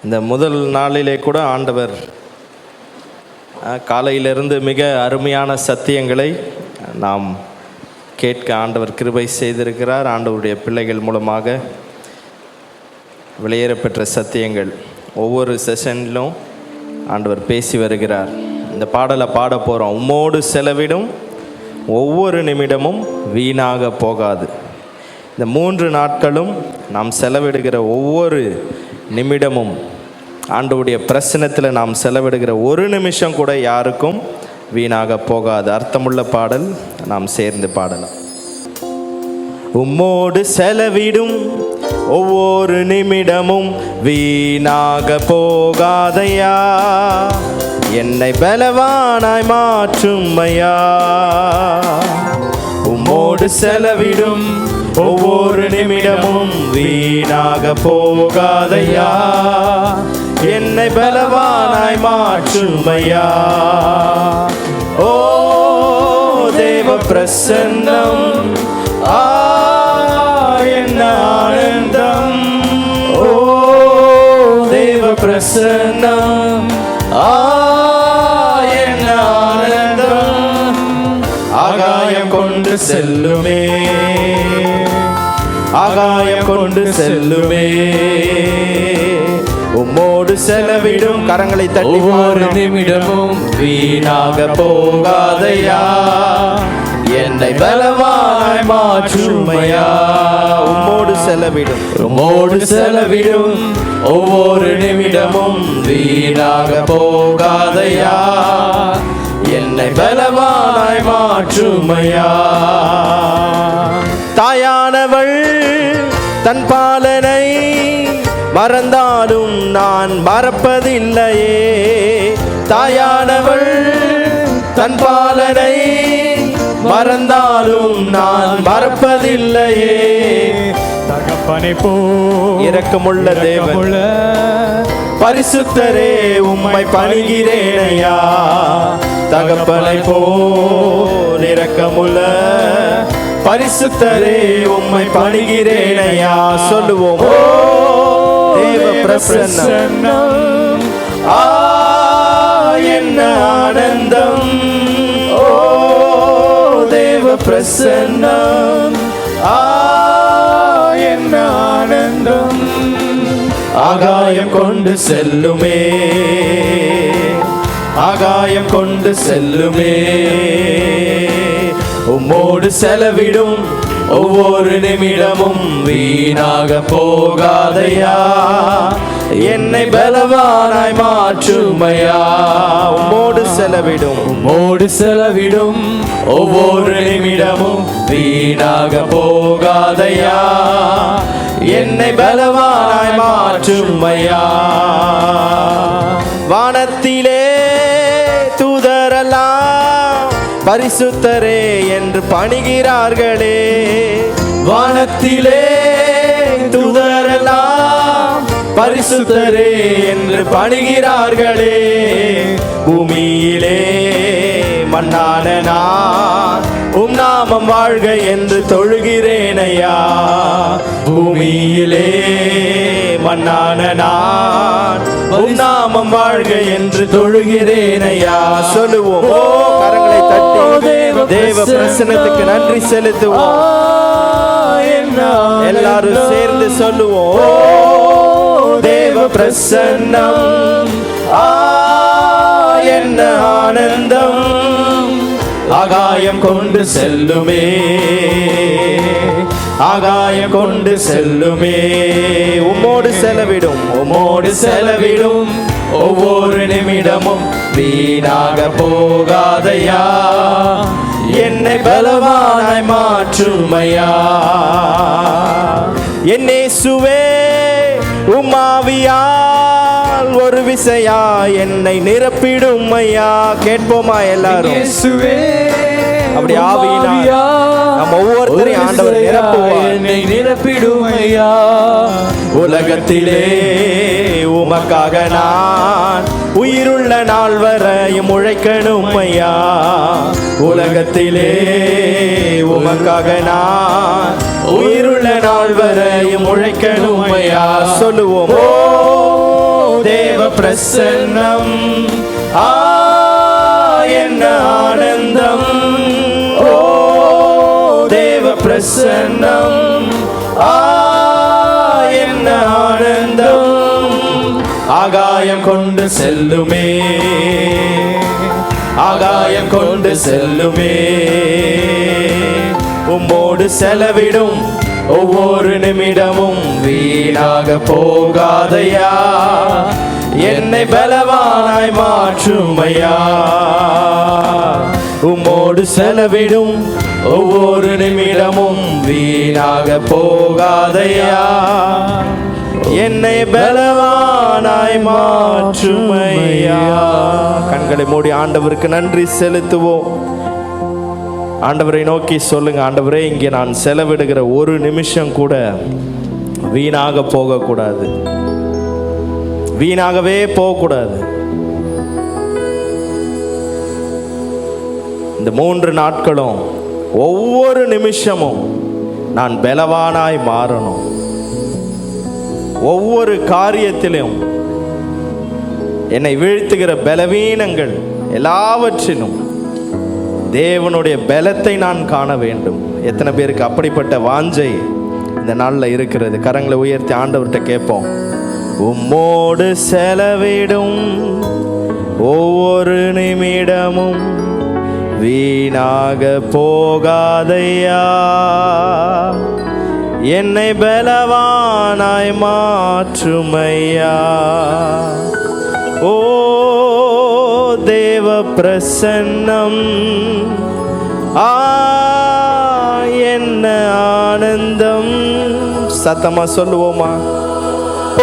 இந்த முதல் நாளிலே கூட ஆண்டவர் காலையிலிருந்து மிக அருமையான சத்தியங்களை நாம் கேட்க ஆண்டவர் கிருபை செய்திருக்கிறார். ஆண்டவருடைய பிள்ளைகள் மூலமாக வெளியேறப்பெற்ற சத்தியங்கள் ஒவ்வொரு செஷனிலும் ஆண்டவர் பேசி வருகிறார். இந்த பாடலை பாட போகிறோம். உம்மோடு செலவிடும் ஒவ்வொரு நிமிடமும் வீணாக போகாது. இந்த 3 நாட்களும் நாம் செலவிடுகிற ஒவ்வொரு நிமிடமும் ஆண்டவருடைய பிரசன்னத்தில் நாம் செலவிடுகிற ஒரு நிமிஷம் கூட யாருக்கும் வீணாக போகாது. அர்த்தமுள்ள பாடல் நாம் சேர்ந்து பாடலாம். உம்மோடு செலவிடும் ஒவ்வொரு நிமிடமும் வீணாக போகாதையா, என்னை பலவானாய் மாற்றும் ஐயா. உம்மோடு செலவிடும் ஒவ்வொரு நிமிடமும் வீணாக போகாதையா, என்னை பலவானாய் மாற்றும் ஐயா. ஓ தேவ பிரசன்னம், என்ன ஆனந்தம். ஓ தேவ பிரசன்னம், என்ன ஆனந்தம். ஆகாயம் கொண்டு செல்லுமே, ஆகாயம் கொண்டு செல்லுமே. உம்மோடு செலவிடும் கரங்களை தட்டி ஒவ்வொரு நிமிடமும் வீணாக போகாதையா, என்னை பலவானாய் மாற்றும் ஐயா. உம்மோடு செலவிடும், உம்மோடு செலவிடும் ஒவ்வொரு நிமிடமும் வீணாக போகாதையா, என்னை பலவானாய் மாற்றும் ஐயா. தாயானவள் தன் பாலனை மறந்தாலும் நான் மறப்பதில்லையே. தாயானவள் தன் பாலனை மறந்தாலும் நான் மறப்பதில்லையே. தகப்பனை போ இரக்கமுள்ள தேவன் பரிசுத்தரே உம்மை பணிகிறேனையா. தகப்பனை போ இரக்கமுள்ள பரிசுத்தரே உம்மை பணிகிறேனையா. சொல்லுவோம். தேவ பிரசன்னம், என்ன ஆனந்தம். ஓ தேவ பிரசன்னம், என்ன ஆனந்தம். ஆகாயம் கொண்டு செல்லுமே, ஆகாயம் கொண்டு செல்லுமே. உம்மோடு செலவிடும் ஒவ்வொரு நிமிடமும் வீணாக போகாதையா, என்னை பலவானாய் மாற்றும் ஐயா. உம்மோடு செலவிடும், உம்மோடு செலவிடும் ஒவ்வொரு நிமிடமும் வீணாக போகாதையா, என்னை பலவானாய் மாற்றும் ஐயா. வானத்திலே தூதரெல்லாம் பரிசுத்தரே என்று பணிகிறார்களே. வானத்திலே தூதரெல்லாம் பரிசுத்தரே என்று பணிகிறார்களே. பூமியிலே மண்ணான நான் உம் நாமம் வாழ்க என்று தொழுகிறேனையா. பூமியிலே மண்ணான நான் உம் நாமம் வாழ்க என்று தொழுகிறேனையா. சொல்லுவோம். ஓ கரங்களை தட்டி தேவ பிரசன்னத்துக்கு நன்றி செலுத்துவோம். எல்லாரும் சேர்ந்து சொல்லுவோம். ஓ தேவ பிரசன்னம், என்ன ஆனந்தம். ஆகாயம் கொண்டு செல்லுமே, ஆகாயம் கொண்டு செல்லுமே. உம்மோடு செலவிடும், உம்மோடு செலவிடும் ஒவ்வொரு நிமிடமும் வீணாக போகாதையா, என்னை பலவானாய் மாற்றும் ஐயா. என் இயேசுவே உம்மாவியால் ஒரு விசையா என்னை நிரப்பிடும் ஐயா. கேட்போமா எல்லாரும்? இயேசுவே அப்படி ஆவியினால் நம்ம ஒவ்வொருத்தரையும் ஆண்டவர் நிரப்புவார். என்னை நிரப்பிடும் ஐயா. உலகத்திலே உமக்காக நான் உயிருள்ள நாள் வரையும் உழைக்கணும் ஐயா. உலகத்திலே உமக்காக நான் உயிருள்ள நாள் வரையும் உழைக்கணும் ஐயா. சொல்லுவோம். ஓ தேவ பிரசன்னம், என்ன ஆனந்தம். ஓ தேவ பிரசன்னம், என்ன ஆனந்தம். ஆகாயம் கொண்டு செல்லுமே, ஆகாயம் கொண்டு செல்லுமே. உம்மோடு செலவிடும் ஒவ்வொரு நிமிடமும் வீணாக போகாதையா. என்னை பலவானாய் மாற்றுமையா. உம்மோடு செலவிடும் ஒவ்வொரு நிமிடமும் வீணாக போகாதையா. என்னை பலவானாய் மாற்றுமையா. கண்களை மூடி ஆண்டவருக்கு நன்றி செலுத்துவோம். ஆண்டவரை நோக்கி சொல்லுங்க, ஆண்டவரே இங்கே நான் செலவிடுகிற ஒரு நிமிஷம் கூட வீணாக போகக்கூடாது, வீணாகவே போகக்கூடாது. இந்த 3 நாட்களும் ஒவ்வொரு நிமிஷமும் நான் பலவானாய் மாறணும். ஒவ்வொரு காரியத்திலும் என்னை வீழ்த்துகிற பலவீனங்கள் எல்லாவற்றிலும் தேவனுடைய பலத்தை நான் காண வேண்டும். எத்தனை பேருக்கு அப்படிப்பட்ட வாஞ்சை இந்த நாளில் இருக்கிறது? கரங்களை உயர்த்தி ஆண்டவர்கிட்ட கேட்போம். உம்மோடு செலவிடும் ஒவ்வொரு நிமிடமும் வீணாக போகாதையா. என்னை பலவானாய் மாற்றுமையா. ஓ தேவ பிரசன்னம், என்ன ஆனந்தம். சத்தமா சொல்லுவோமா?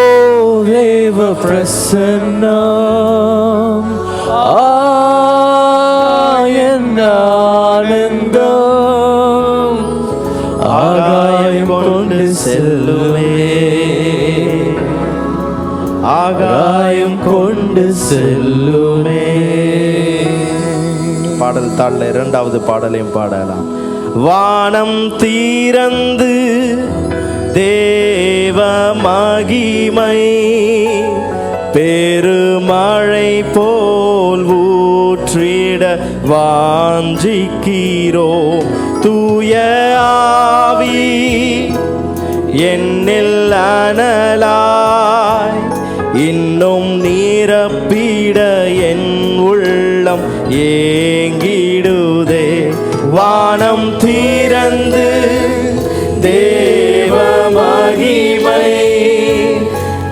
ஓ தேவ பிரசன்னம், என்ன ஆனந்தம். ஆகாயம் கொண்டு செல்லுமே, ஆகாயம் கொண்டு செல்லுமே. பாடல் தாளில் 2வது பாடலையும் பாடலாம். வானம் தீரந்து தேவ மகிமை பெருமழை போல் ஊற்றிட வாஞ்சிக்கிறோம். தூய ஆவி என்னில் அனலாய் இன்னும் நீரப்பிட என் உள்ளம் ஏங்கிடுதே. வானம் தீரந்து தேவ மகிமை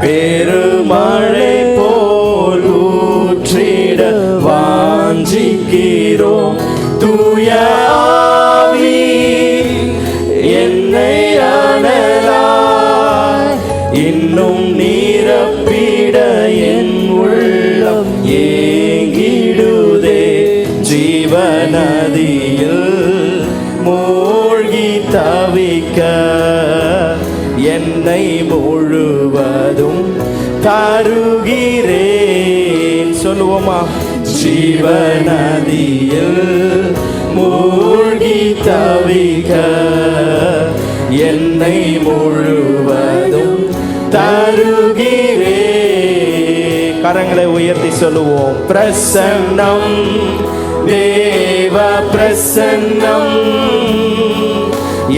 பெருமழை போல் ஊற்றிட வாஞ்சிக்கிறோம். தூய ஆவி என்னை அனலாய் இன்னும் நீரப்பிட என் உள்ளம் ஏங்கிடுதே. ஜீவநதியில் மூழ்கி தவிக்க என்னை முழுவதும் தருகிறேன். சொல்லுவோமா? ஜீவநதியில் மூழ்கி தவிக்க என்னை முழுவதும் தருகிறேன். கரங்களை உயர்த்தி சொல்லுவோம். பிரசன்னம், தேவ பிரசன்னம்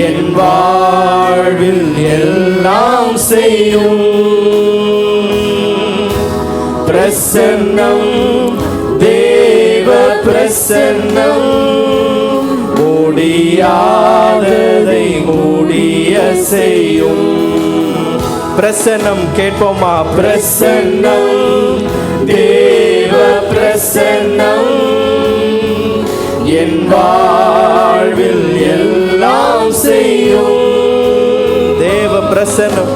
என் வாழ்வில் எல்லாம் செய்யும். பிரசன்னம், தேவ பிரசன்னம் முடியாததை முடிய செய்யும். பிரசன்னம் கேட்போமா? பிரசன்னம், தேவ பிரசன்னம் என் வாழ்வில் எல்லாம் செய்யும். தேவ பிரசன்னம்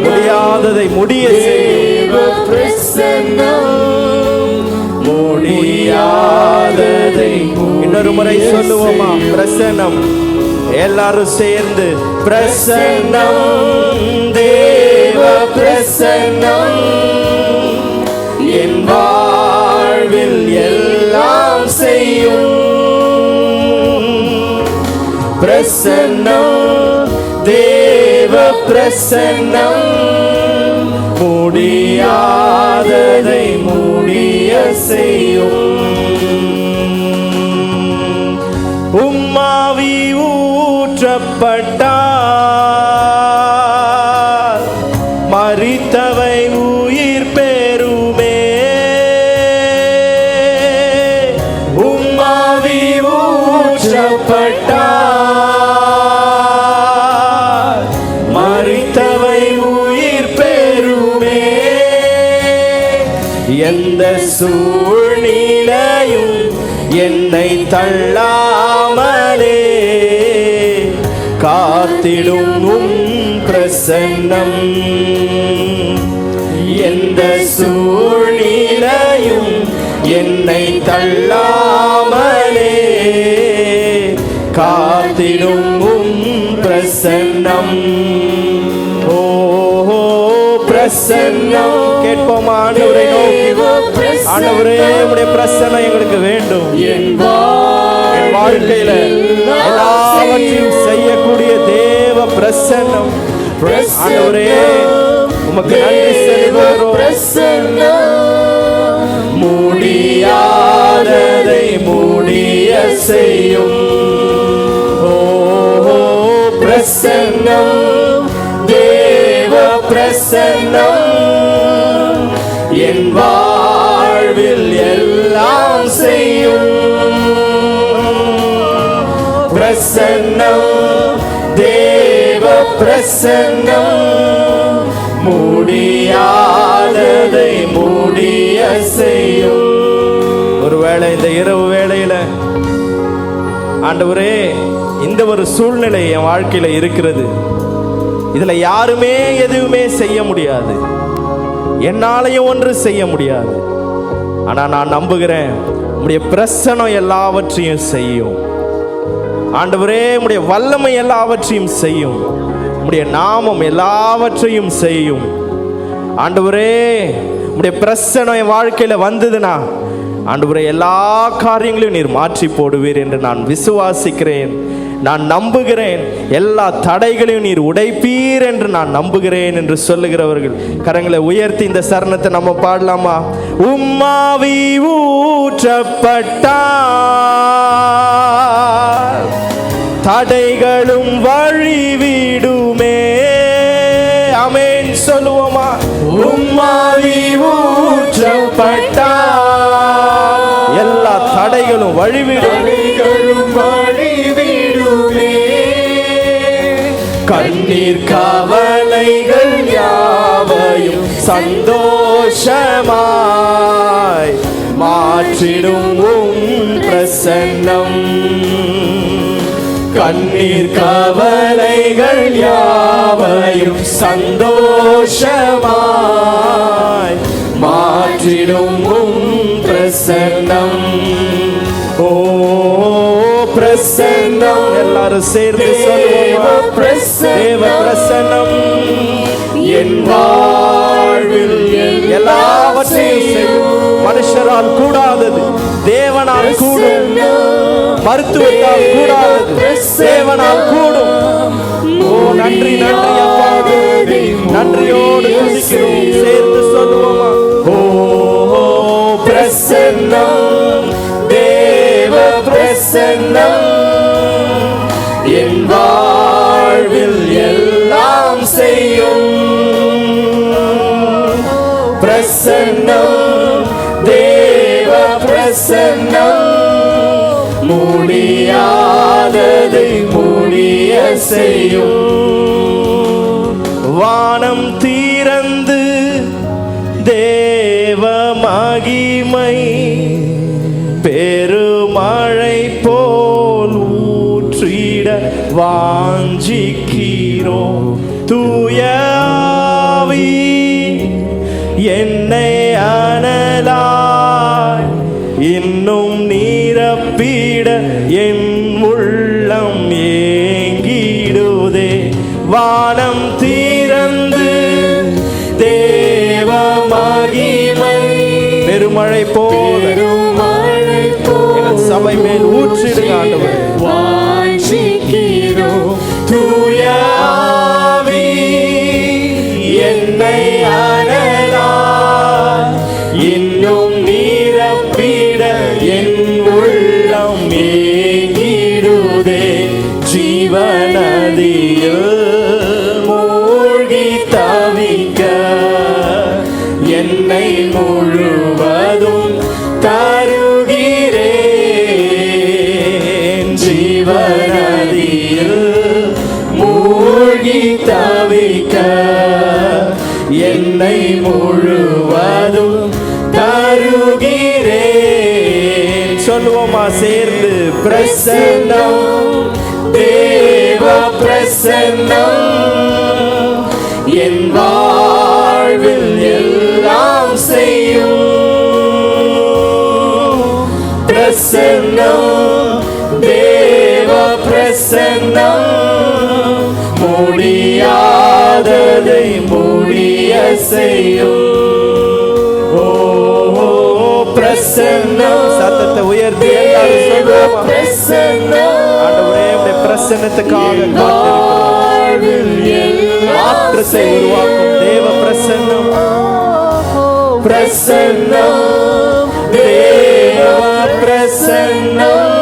முடியாததை முடிய செய்யும். பிரசன்னம் முடியாததை. இன்னொரு முறை சொல்லுவோமா? பிரசன்னம் எல்லாரும் சேர்ந்து. பிரசன்னம், தேவ பிரசன்னம் என் வாழ்வில் எல்லாம் செய்யும். பிரசன்னம், தேவ பிரசன்னம் முடியாததை செய்யும். உம்மாவி ஊற்றப்பட்டால் மரித்தவை உயிர் பெறுமே. உம்மாவி ஊற்றப்பட்டால் மரித்தவை உயிர் பெறுமே. எந்த சூழ்நிலையும் என்னை தள்ளாமலே காத்திடும் உம் பிரசன்னம். எந்த சூழ்நிலையும் என்னை தள்ளாமலே காத்திடும் உம் பிரசன்னம். ஓ பிரசன்னம் கேட்போமா? ஆண்டவரை நோக்கி, ஆண்டவரே உம்முடைய பிரசன்னம் எங்களுக்கு வேண்டும். என் வாழ்க்கையில எல்லாவற்றையும் செய்யக்கூடிய தேவ பிரசன்னம். ஆண்டவரே உமக்கு நன்றி செலுத்துகிறோம். முடியாததை முடிய செய்யும். ஓ பிரசன்னம், தேவ பிரசன்னம் என் வாழ்வில் எல்லாம் செய்யும். பிரசன்னம், தேவ பிரசன்னம் முடியாததை முடிய செய்யும். ஒருவேளை இந்த இரவு வேளையில ஆண்டவரே இந்த ஒரு சூழ்நிலை என் வாழ்க்கையில இருக்கிறது, இதுல யாருமே எதுவுமே செய்ய முடியாது, என்னாலையும் ஒன்று செய்ய முடியாது. ஆனா நான் நம்புகிறேன் உம்முடைய பிரசன்னம் எல்லாவற்றையும் செய்யும். ஆண்டவரே உம்முடைய வல்லமை எல்லாவற்றையும் செய்யும். உம்முடைய நாமம் எல்லாவற்றையும் செய்யும். ஆண்டவரே உம்முடைய பிரசன்னம் என் வாழ்க்கையில வந்ததுன்னா ஆண்டவரே எல்லா காரியங்களையும் நீர் மாற்றி போடுவீர் என்று நான் விசுவாசிக்கிறேன், நான் நம்புகிறேன். எல்லா தடைகளையும் நீர் உடைப்பீர் என்று நான் நம்புகிறேன் என்று சொல்லுகிறவர்கள் கரங்களை உயர்த்தி இந்த சரணத்தை நம்ம பாடலாமா? உம்மாவி ஊற்றப்பட்டால் தடைகளும் வழிவிடுமே. ஆமென் சொல்லுவோமா? உம்மாவி ஊற்றப்பட்டால் எல்லா தடைகளும் வழிவிடுமே. கண்ணீர் கவலைகள் யாவையும் சந்தோஷமாய் மாற்றிடும் உம் பிரசன்னம். கண்ணீர் கவலைகள் யாவையும் சந்தோஷமாய் மாற்றிடும் உம் பிரசன்னம். ஓ பிரசன்னம் எல்லாரும் சேர்ந்து சொல்லுவோம். தேவ பிரசன்னம் என் வாழ்வில் எல்லாவற்றையும் செய்யும். மனுஷரால் கூடாதது தேவனால் கூடும், மருத்துவத்தால் கூடாதது தேவனால் கூடும். ஓ நன்றி நன்றி அப்பா, நன்றியோடு துதிக்கிறோம். சேர்ந்து சொல்லுவோமா? ஓ பிரசன்னம், தேவ பிரசன்னம் என் வாழ்வில் எல்லாம் செய்யும். பிரசன்னம், தேவ பிரசன்னம் முடியாததை முடிய செய்யும். வானம் தீரந்து தேவ மகிமை பெருமழை போல் ஊற்றிட வாஞ்சிக்கிறோம். தூய ஆவி என்னை அனலாய் இன்னும் நிரப்பிட என் உள்ளம் ஏங்கிடுதே. வானம் தீரந்து தேவ மகிமை பெருமழை போல் எங்கள் சபை மேல் ஊற்றிடுங்க ஆண்டவரே. வாஞ்சிக்கிறோம் தூய ஆவி என்னை அனலாய் இன்னும் நிரப்பிட முழுவதும் தருகிறேன். ஜீவநதியில் மூழ்கி தவிக்க என்னை முழுவதும் தருகிறேன். சொல்லுவோமா சேர்ந்து? பிரசன்னம், தேவ பிரசன்னம் என் வாழ்வில் எல்லாம் செய்யும். பிரசன்னம், தேவ பிரசன்னம் முடியாததை முடிய செய்யும். ஓ பிரசன்னம், சத்தத்தை உயர்த்தி எல்லாரும் சொல்லுவோமா? பிரசன்னம், ஆண்டவரே உம்முடைய பிரசன்னத்துக்காக மாற்றத்தை உருவாக்கும் தேவ பிரசன்னம். பிரசன்னம், தேவ பிரசன்னம்